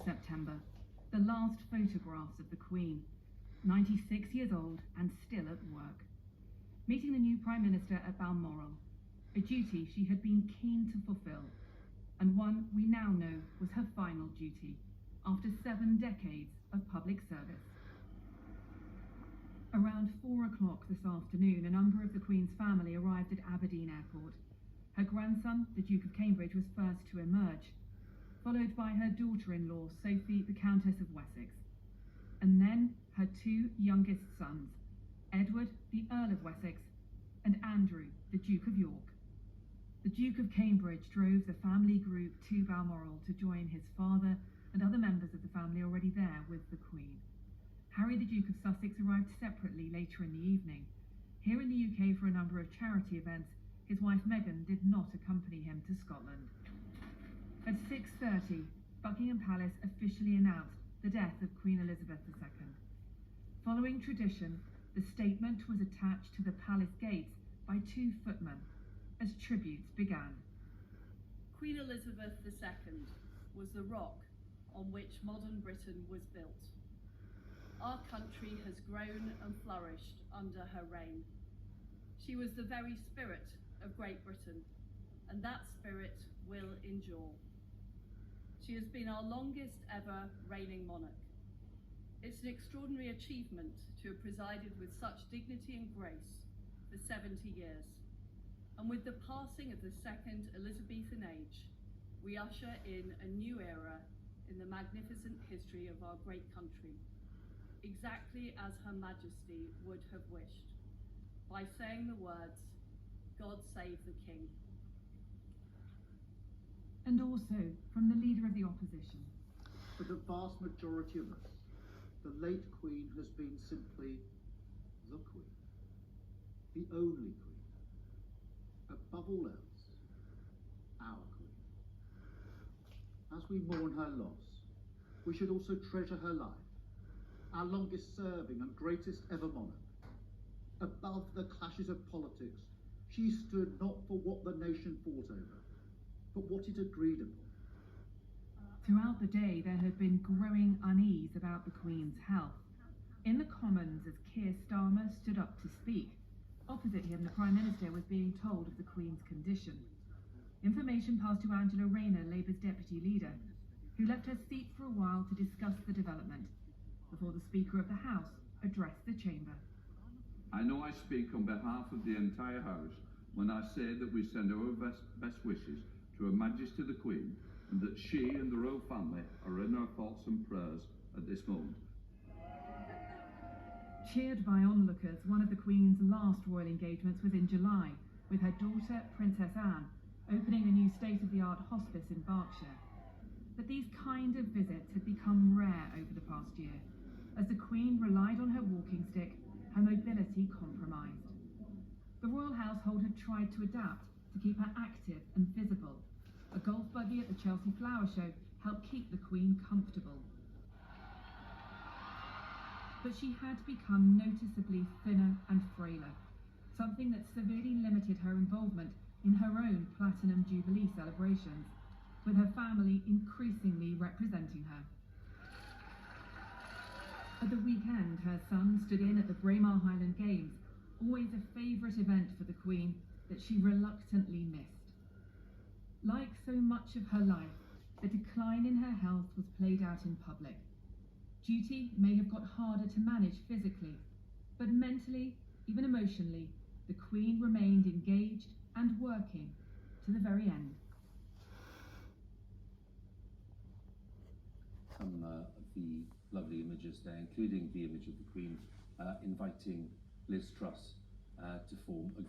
September, the last photographs of the Queen, 96 years old and still at work, meeting the new Prime Minister at Balmoral, a duty she had been keen to fulfil, and one we now know was her final duty after 7 decades of public service. Around 4 o'clock this afternoon, a number of the Queen's family arrived at Aberdeen Airport. Her grandson, the Duke of Cambridge, was first to emerge, followed by her daughter-in-law, Sophie, the Countess of Wessex, and then her 2 youngest sons, Edward, the Earl of Wessex, and Andrew, the Duke of York. The Duke of Cambridge drove the family group to Balmoral to join his father and other members of the family already there with the Queen. Harry, the Duke of Sussex, arrived separately later in the evening. Here in the UK for a number of charity events, his wife Meghan did not accompany him to Scotland. At 6:30, Buckingham Palace officially announced the death of Queen Elizabeth II. Following tradition, the statement was attached to the palace gates by 2 footmen as tributes began. Queen Elizabeth II was the rock on which modern Britain was built. Our country has grown and flourished under her reign. She was the very spirit of Great Britain, and that spirit will endure. She has been our longest ever reigning monarch. It's an extraordinary achievement to have presided with such dignity and grace for 70 years. And with the passing of the second Elizabethan age, we usher in a new era in the magnificent history of our great country, exactly as Her Majesty would have wished, by saying the words, "God save the King." And also from the Leader of the Opposition. For the vast majority of us, the late Queen has been simply the Queen, the only Queen, above all else, our Queen. As we mourn her loss, we should also treasure her life, our longest serving and greatest ever monarch. Above the clashes of politics, she stood not for what the nation fought over, but what it agreed upon. Throughout the day, there had been growing unease about the Queen's health. In the Commons, as Keir Starmer stood up to speak, opposite him the Prime Minister was being told of the Queen's condition. Information passed to Angela Rayner, Labour's deputy leader, who left her seat for a while to discuss the development, before the Speaker of the House addressed the chamber. I know I speak on behalf of the entire House when I say that we send our best wishes to Her Majesty the Queen, and that she and the royal family are in our thoughts and prayers at this moment. Cheered by onlookers, one of the Queen's last royal engagements was in July, with her daughter, Princess Anne, opening a new state-of-the-art hospice in Berkshire. But these kind of visits had become rare over the past year, as the Queen relied on her walking stick, her mobility compromised. The royal household had tried to adapt to keep her active and visible. A golf buggy at the Chelsea Flower Show helped keep the Queen comfortable. But she had become noticeably thinner and frailer, something that severely limited her involvement in her own Platinum Jubilee celebrations, with her family increasingly representing her. At the weekend, her son stood in at the Braemar Highland Games, always a favourite event for the Queen that she reluctantly missed. Like so much of her life, the decline in her health was played out in public. Duty may have got harder to manage physically, but mentally, even emotionally, the Queen remained engaged and working to the very end. Some of the lovely images there, including the image of the Queen inviting Liz Truss to form a